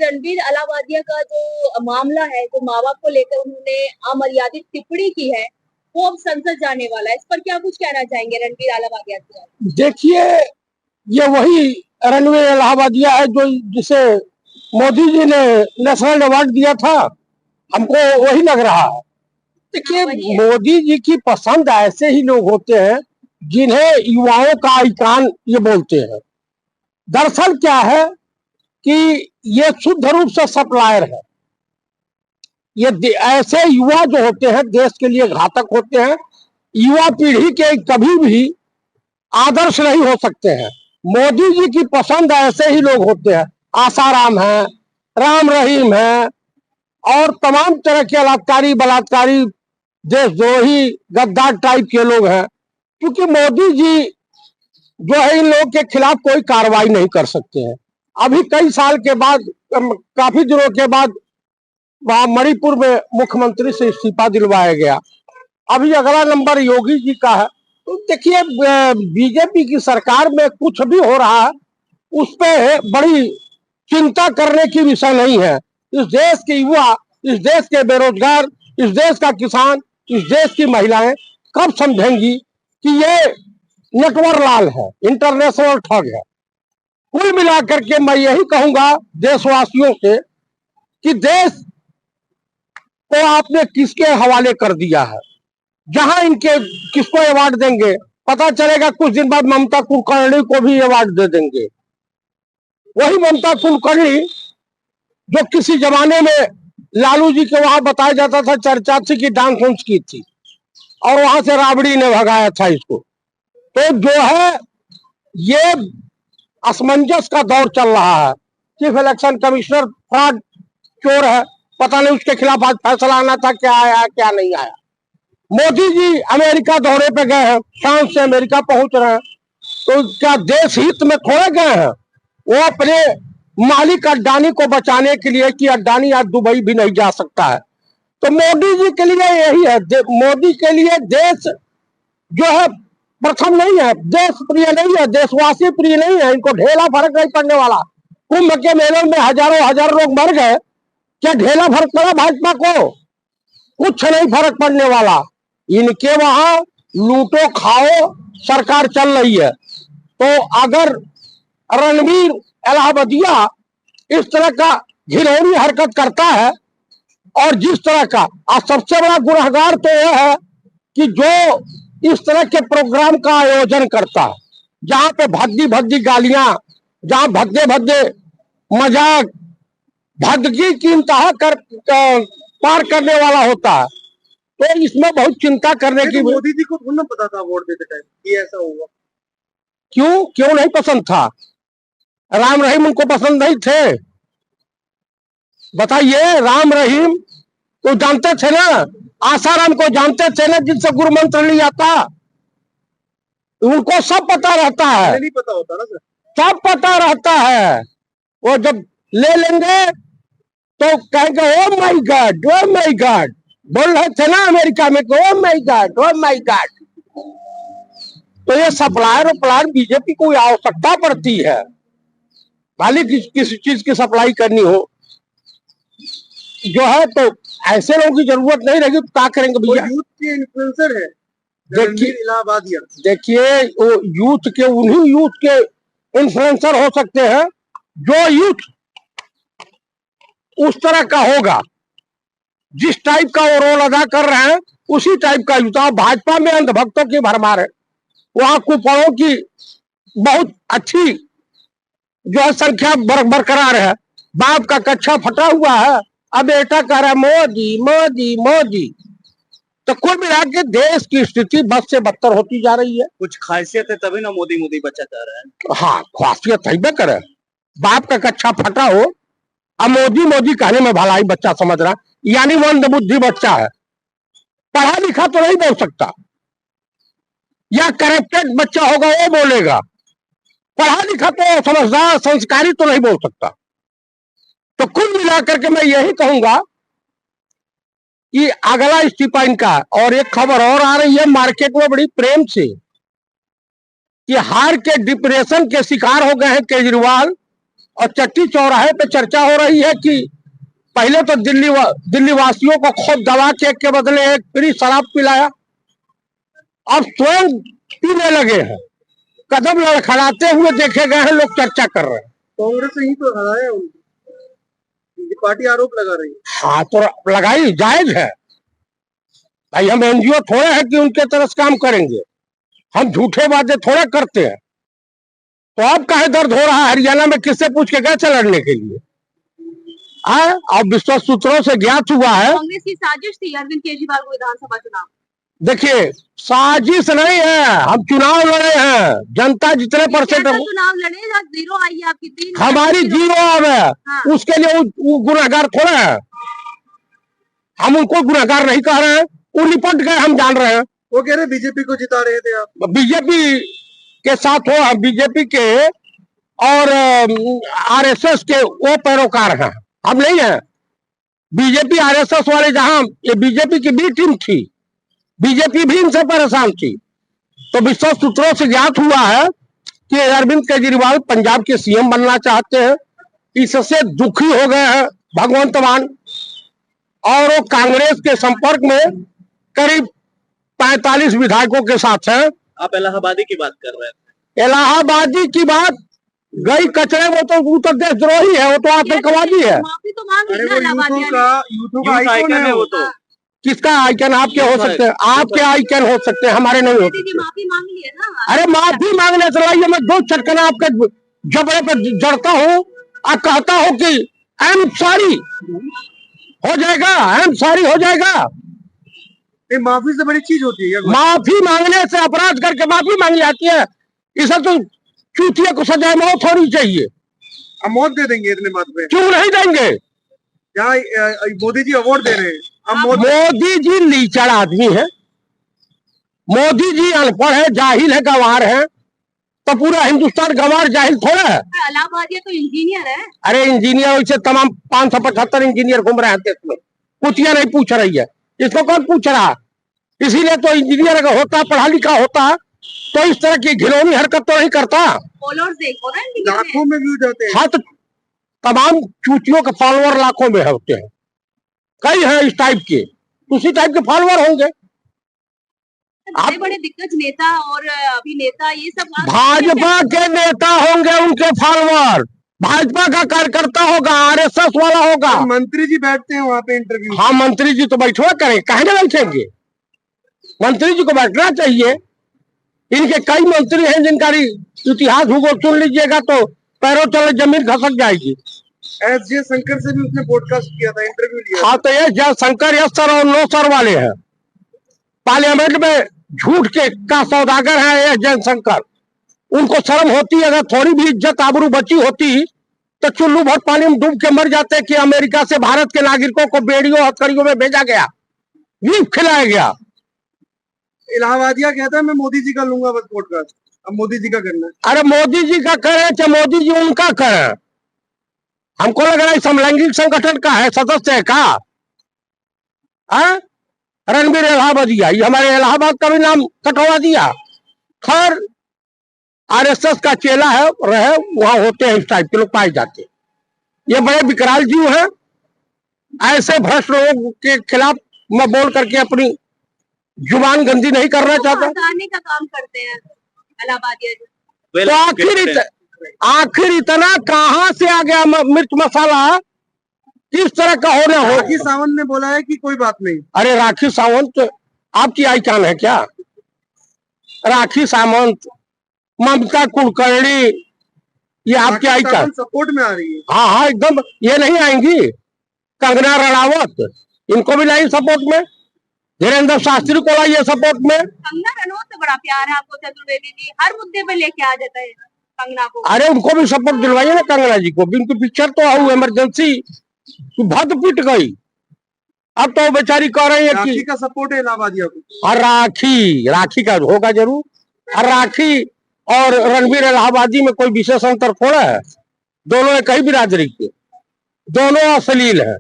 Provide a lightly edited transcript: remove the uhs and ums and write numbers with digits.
रणबीर अलावादिया का जो मामला है, जो माँ बाप को लेकर उन्होंने अमर्यादित टिप्पणी की है, वो अब संसद जाने वाला है। इस पर क्या कुछ कहना चाहेंगे रणबीर अलावादिया के? देखिए, ये वही रणबीर अलाहाबादिया है जो जिसे मोदी जी ने नेशनल अवार्ड दिया था, हमको वही लग रहा है। देखिए, मोदी जी की पसंद ऐसे ही लोग होते हैं जिन्हें युवाओं का आइकान ये बोलते हैं। दरअसल क्या है कि ये शुद्ध रूप से सप्लायर है। ये ऐसे युवा जो होते हैं देश के लिए घातक होते हैं। युवा पीढ़ी के कभी भी आदर्श नहीं हो सकते हैं। मोदी जी की पसंद ऐसे ही लोग होते हैं। आसाराम है, राम रहीम है और तमाम तरह के अलात्कारी बलात्कारी देशद्रोही गद्दार टाइप के लोग हैं। क्योंकि मोदी जी जो है इन लोगों के खिलाफ कोई कार्रवाई नहीं कर सकते हैं। अभी कई साल के बाद, काफी दिनों के बाद मणिपुर में मुख्यमंत्री से इस्तीफा दिलवाया गया। अभी अगला नंबर योगी जी का है। तो देखिए, बीजेपी की सरकार में कुछ भी हो रहा है उस पे बड़ी चिंता करने की विषय नहीं है। इस देश के युवा, इस देश के बेरोजगार, इस देश का किसान, इस देश की महिलाएं कब समझेंगी कि ये नटवरलाल है, इंटरनेशनल ठग है। कुल मिलाकर के मैं यही कहूंगा देशवासियों से कि देश को आपने किसके हवाले कर दिया है। जहां इनके किसको अवार्ड देंगे पता चलेगा कुछ दिन बाद ममता कुलकर्णी को भी अवार्ड दे देंगे। वही ममता कुलकर्णी जो किसी जमाने में लालू जी के वहां बताया जाता था चर्चा थी कि डांस उंस की थी और वहां से राबड़ी ने भगाया था इसको। तो जो है ये असमंजस का दौर चल रहा है। चीफ इलेक्शन कमिश्नर फ्रॉड चोर है, पता नहीं उसके खिलाफ आज फैसला आना था, क्या आया क्या नहीं आया। मोदी जी अमेरिका दौरे पे गए हैं, शाम से अमेरिका पहुंच रहे हैं। तो क्या देश हित में थोड़े गए हैं? वो अपने मालिक अड्डानी को बचाने के लिए कि अड्डानी आज दुबई भी नहीं जा सकता है। तो मोदी जी के लिए यही है, मोदी के लिए देश जो है प्रथम नहीं है, देश प्रिय नहीं है, देशवासी प्रिय नहीं है। इनको ढेला फर्क नहीं पड़ने वाला। कुंभ के मेले में हजारों हजार लोग मर गए, क्या ढेला फर्क पड़ा भाजपा को? कुछ नहीं फर्क पड़ने वाला। इनके वहां लूटो खाओ सरकार चल रही है। तो अगर रणबीर अलाहाबादिया इस तरह का घिनौनी हरकत करता है और जिस तरह का, सबसे बड़ा गुनहगार तो यह है कि जो इस तरह के प्रोग्राम का आयोजन करता है जहां पे भद्दी भद्दी गालियां, जहां भद्दे भद्दे मजाक, भद्दगी की इंतहा पार करने वाला होता है। तो इसमें बहुत चिंता करने की। मोदी जी को थोड़ा पता था वोट देते टाइम ये ऐसा होगा? क्यों नहीं पसंद था? राम रहीम उनको पसंद नहीं थे? बताइए, राम रहीम तो जानते थे ना, आसाराम को जानते थे ना जिनसे गुरु मंत्र लिया था। उनको सब पता रहता है। नहीं पता होता ना सर? सब पता रहता है। वो जब ले लेंगे तो कहेंगे oh my God, oh my God. बोल रहे थे ना अमेरिका में कि oh my God, oh my God. तो ये सप्लायर और बीजेपी को आवश्यकता पड़ती है। खाली किसी चीज की सप्लाई करनी हो जो है तो ऐसे लोगों की जरूरत नहीं रहेगी। तो क्या करेंगे भैया? यूथ के इन्फ्लुएंसर है देखिए, वो यूथ के, उन्हीं यूथ के इन्फ्लुएंसर हो सकते हैं जो यूथ उस तरह का होगा, जिस टाइप का वो रोल अदा कर रहे हैं उसी टाइप का यूथ। भाजपा में अंधभक्तों की भरमार है, वहां कुपड़ों की बहुत अच्छी जो है संख्या बरकरार है। बाप का कच्चा फटा हुआ है, अब बेटा कह रहा है मोदी मोदी मोदी। तो कुल मिला के देश की स्थिति बद से बदतर होती जा रही है। कुछ खासियत है तभी ना मोदी मोदी बच्चा चाह रहा है। हाँ, खासियत है करे, बाप का कच्चा फटा हो अब मोदी मोदी कहने में भलाई बच्चा समझ रहा, यानी मंद बुद्धि बच्चा है। पढ़ा लिखा तो नहीं बोल सकता, या करप्टेड बच्चा होगा वो बोलेगा। पढ़ा लिखा तो समझदार संस्कारी तो नहीं बोल सकता। तो कुल मिलाकर के मैं यही कहूंगा कि अगला इस्तीफा इनका। और एक खबर और आ रही है मार्केट में बड़ी प्रेम से कि हार के डिप्रेशन के शिकार हो गए हैं केजरीवाल और चट्टी चौराहे पे चर्चा हो रही है कि पहले तो दिल्ली वासियों को खूब दवा केक के बदले एक फ्री शराब पिलाया, अब स्वयं पीने लगे हैं। कदम लड़खड़ाते हुए देखे गए हैं, लोग चर्चा कर रहे हैं। कांग्रेस ने ही तो हराया उनको, पार्टी आरोप लगा रही है। हाँ तो लगाई, जायज है भाई, हम एनजीओ थोड़े हैं कि उनके तरह से काम करेंगे, हम झूठे वादे थोड़े करते हैं। तो अब काहे दर्द हो रहा है हरियाणा में, किससे पूछ के गए थे लड़ने के लिए? अब विश्वस्त सूत्रों से ज्ञात हुआ है कांग्रेस की साजिश थी अरविंद केजरीवाल को विधानसभा चुनाव। देखिए साजिश नहीं है, हम चुनाव लड़े हैं, जनता जितने परसेंट चुनाव लड़े, जीरो आई है आपकी, 3 हमारी जीरो अब है। हाँ। उसके लिए वो गुनहगार थोड़ा है, हम उनको गुनहगार नहीं कह रहे हैं, वो निपट गए, हम जान रहे हैं। वो कह रहे बीजेपी को जिता रहे थे आप। बीजेपी के साथ हो, हम बीजेपी के और आरएसएस के वो पैरोकार हैं, हम नहीं है। बीजेपी आरएसएस वाले, जहां ये बीजेपी की बी टीम थी, बीजेपी भी इनसे परेशान थी। तो विश्वस्त सूत्रों से ज्ञात हुआ है कि अरविंद केजरीवाल पंजाब के सीएम बनना चाहते हैं, इससे दुखी हो गए हैं भगवंत मान, और वो कांग्रेस के संपर्क में करीब 45 विधायकों के साथ हैं। आप इलाहाबादी की बात कर रहे हैं। इलाहाबादी की बात गई कचरे, वो तो देशद्रोही है, वो तो आतंकवादी है। माफी तो मांग ली ना यूथ का आइकन है वो तो। किसका आइकन? आपके हो सकते हैं, आपके आइकन हो सकते हैं, हमारे नहीं हो सकते। माफी मांग ली है ना। अरे माफी मांगने से लाइए, मैं 2 चटकना आपके जबड़े पे जड़ता हूँ और कहता हूँ कि आई एम सॉरी, हो जाएगा, आई एम सॉरी हो जाएगा। माफी से बड़ी चीज होती है। माफी मांगने से, अपराध करके माफी मांग जाती है, इसे तो चूतिया को सजा मौत होनी चाहिए। हम मौत दे देंगे इतने बात पे? क्यों नहीं देंगे? यहाँ मोदी जी अवार्ड दे रहे हैं, मोदी जी लीचड़ आदमी है, मोदी जी अनपढ़ है, जाहिल है, गंवार है, तो पूरा हिंदुस्तान गंवार जाहिल थोड़ा है। इलाहाबादी तो इंजीनियर है। अरे इंजीनियर वैसे तमाम 575 इंजीनियर घूम रहे हैं देश में, कुछ ये नहीं पूछ रही है, इसको कौन पूछ रहा? इसीलिए तो इंजीनियर अगर होता, पढ़ा लिखा होता, तो इस तरह की घिनौनी हरकत तो नहीं करता। लाखों में व्यू जाते हैं। हाँ तो तमाम चूतियों के फॉलोअर लाखों में होते हैं, कई हैं इस टाइप के, उसी टाइप के फॉलोअर होंगे। बड़े बड़े दिग्गज नेता और अभिनेता ये सब भाजपा के नेता होंगे, उनके फॉलोअर, भाजपा का कार्यकर्ता होगा, आरएसएस वाला होगा। मंत्री जी बैठते हैं वहाँ पे इंटरव्यू। हाँ मंत्री जी तो बैठो करें, कहे ना बैठेंगे, मंत्री जी को बैठना चाहिए। इनके कई मंत्री हैं जिनका इतिहास भूगोल सुन लीजिएगा तो पैरों तले जमीन खसक जाएगी। एस जयशंकर से भी उसने पॉडकास्ट किया था, इंटरव्यू लिया। हाँ तो एस जयशंकर यस सर और नो सर वाले हैं, पार्लियामेंट में झूठ के का सौदागर है एस जयशंकर। उनको शर्म होती, अगर थोड़ी भी इज्जत आबरू बची होती तो चुल्लू भर पानी में डूब के मर जाते कि अमेरिका से भारत के नागरिकों को बेड़ियों हथकड़ियों में भेजा गया, बीफ खिलाया गया। इलाहाबादिया कहता है मैं मोदी जी का लूंगा बस पॉडकास्ट, अब मोदी जी का करना है। अरे मोदी जी का करें चाहे मोदी जी उनका करें, हमको लग रहा है समलैंगिक संगठन का है, सदस्य है का? रणबीर इलाहाबादिया, ये हमारे इलाहाबाद का भी नाम कटवा दिया। खैर आरएसएस का चेला है, रहे वहां होते हैं इस टाइप के लोग पाए जाते हैं। ये बड़े विकराल जीव हैं, ऐसे भ्रष्ट लोगों के खिलाफ मैं बोल करके अपनी जुबान गंदी नहीं करना चाहता। का काम करते हैं इलाहाबादिया जी। तो आखिर इतना कहां से आ गया मिर्च मसाला, किस तरह का होना हो? राखी सावंत ने बोला है कि कोई बात नहीं। अरे राखी सावंत आपकी आइकन है क्या? राखी सावंत, ममता कुलकर्णी, ये आपकी आइकन सपोर्ट में आ रही है। हाँ हाँ एकदम, ये नहीं आएंगी। कंगना रनावत, इनको भी लाइए सपोर्ट में, धीरेन्द्र शास्त्री को लाइए सपोर्ट में। कंगना रनौत से बड़ा प्यार है आपको चतुर्वेदी जी, हर मुद्दे पे लेके आ जाता है कंगना को। अरे उनको भी सपोर्ट दिलवाइए ना, कंगना जी को भी। उनकी पिक्चर तो आओ इमरजेंसी भद पिट गई, अब तो बेचारी कह रही है कि का सपोर्ट है इलाहाबादिया को। और राखी का होगा जरूर। और राखी और रणबीर इलाहाबादी में कोई विशेष अंतर थोड़ा है, दोनों एक ही बिरादरी के, दोनों अश्लील है।